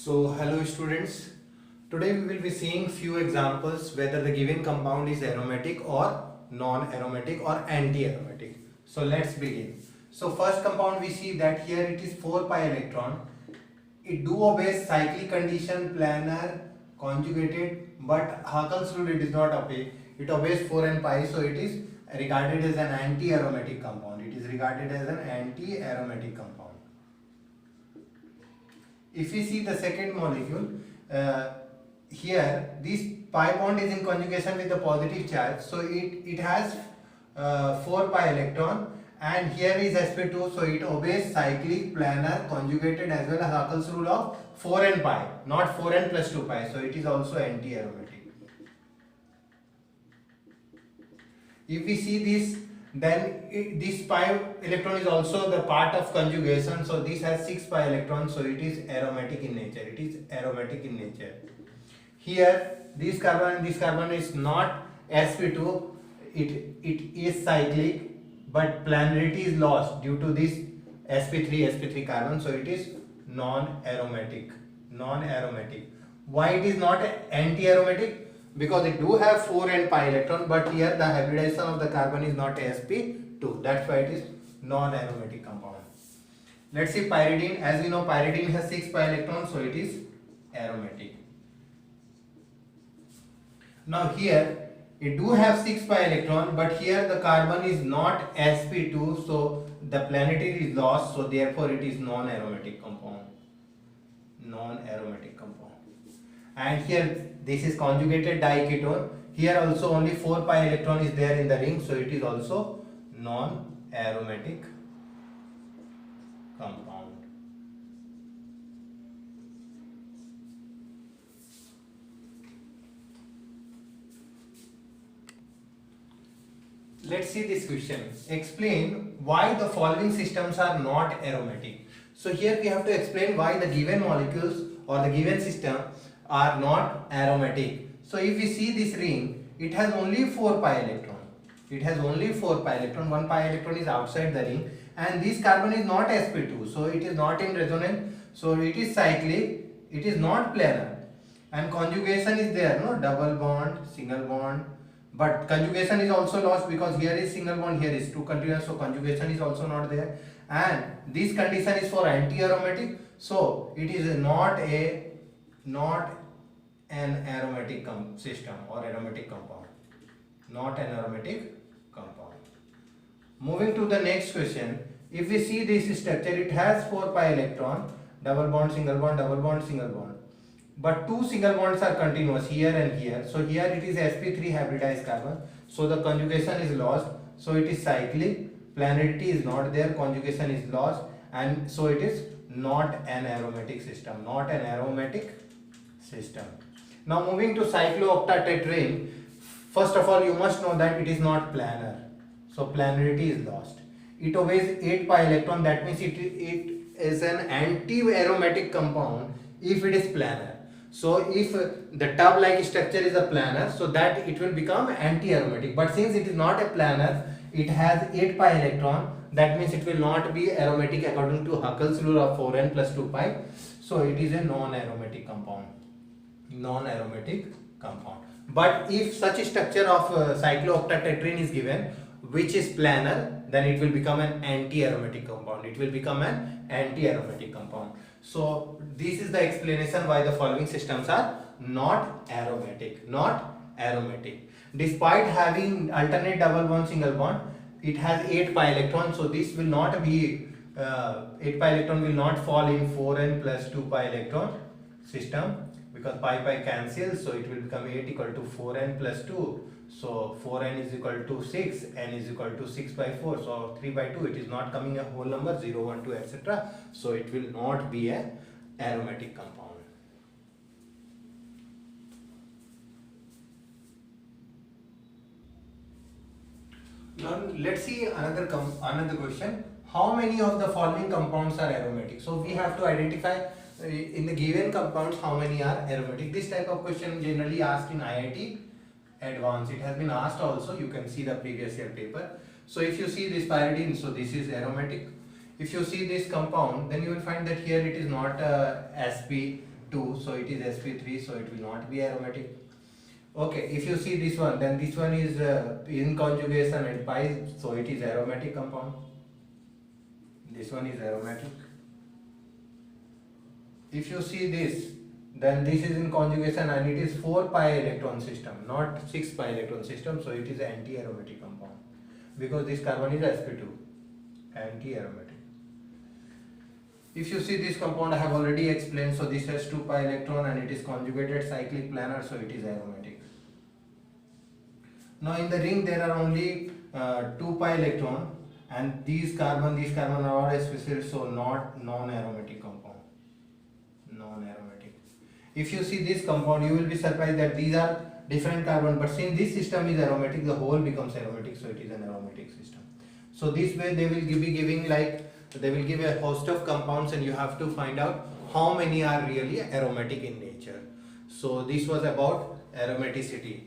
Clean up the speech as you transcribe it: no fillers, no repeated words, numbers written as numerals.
So hello students, today we will be seeing few examples whether the given compound is aromatic or non-aromatic or anti-aromatic. So let's begin. So first compound we see that here it is 4 pi electron. It do obeys cyclic condition, planar, conjugated, but Hakel's rule it is not obey. It obeys 4 and pi, so it is regarded as an anti-aromatic compound. It is regarded as an anti-aromatic compound. If we see the second molecule, here this pi bond is in conjugation with the positive charge, so it has 4 pi electron, and here is sp2, so it obeys cyclic, planar, conjugated as well as Hakel's rule of 4 and pi, not 4n plus 2 pi, so it is also anti-aromatic. If we see this, then this pi electron is also the part of conjugation, so this has 6 pi electrons, so it is aromatic in nature. It is aromatic in nature. Here this carbon and this carbon is not sp2, it is cyclic, but planarity is lost due to this sp3 carbon, so it is non-aromatic. Why it is not anti-aromatic? Because it do have 4 and pi electron, but here the hybridization of the carbon is not sp2, that's why it is non-aromatic compound. Let's see pyridine. As we know, pyridine has 6 pi electrons, so it is aromatic. Now here it do have 6 pi electron, but here the carbon is not sp2, so the planarity is lost, so therefore it is non-aromatic compound. And here this is conjugated diketone. Here also only 4 pi electron is there in the ring, so it is also non-aromatic compound. Let's see this question. Explain why the following systems are not aromatic. So here we have to explain why the given molecules or the given system are not aromatic. So if we see this ring, it has only 4 pi electron. It has only 4 pi electron. 1 pi electron is outside the ring, and this carbon is not sp2, so it is not in resonance, so it is cyclic, it is not planar, and conjugation is there, no, double bond, single bond, but conjugation is also lost because here is single bond, here is 2 continuous, so conjugation is also not there, and this condition is for anti-aromatic, so it is not an aromatic system or aromatic compound, not an aromatic compound. Moving to the next question, if we see this structure, it has 4 pi electron, double bond, single bond, double bond, single bond, but 2 single bonds are continuous here and here, so here it is sp3 hybridized carbon, so the conjugation is lost, so it is cyclic, planarity is not there, conjugation is lost, and so it is not an aromatic system, Now moving to cyclooctatetrene, first of all you must know that it is not planar, so planarity is lost. It obeys 8 pi electron, that means it is an anti-aromatic compound if it is planar. So if the tub-like structure is a planar, so that it will become anti-aromatic, but since it is not a planar, it has 8 pi electron, that means it will not be aromatic according to Hakel's rule of 4n plus 2 pi, so it is a non-aromatic compound. But if such a structure of cyclooctatetrene is given which is planar, then it will become an anti-aromatic compound. So this is the explanation why the following systems are not aromatic. Despite having alternate double bond, single bond, it has 8 pi electrons, so this will not be 8 pi electron will not fall in 4n plus 2 pi electron system, because pi cancels, so it will become 8 equal to 4n plus 2, so 4n is equal to 6, n is equal to 6 by 4, so 3 by 2, it is not coming a whole number, 0, 1, 2, etc. So it will not be an aromatic compound. Now let's see another question. How many of the following compounds are aromatic? So we have to identify in the given compounds how many are aromatic. This type of question generally asked in IIT Advanced. It has been asked also, you can see the previous year paper. So if you see this pyridine, so this is aromatic. If you see this compound, then you will find that here it is not sp, 2, so it is sp3, so it will not be aromatic. Okay, if you see this one, then this one is in conjugation at pi, so it is aromatic compound. This one is aromatic. If you see this, then this is in conjugation and it is 4 pi electron system, not 6 pi electron system, so it is anti-aromatic compound because this carbon is sp2, anti-aromatic. If you see this compound, I have already explained, so this has 2 pi electron and it is conjugated cyclic planar, so it is aromatic. Now in the ring there are only 2 pi electron and these carbon are all sp3, so not non-aromatic compound. Non-aromatic. If you see this compound, you will be surprised that these are different carbon, but since this system is aromatic, the whole becomes aromatic, so it is an aromatic system. So this way they will be giving they will give a host of compounds and you have to find out how many are really aromatic in nature. So this was about aromaticity.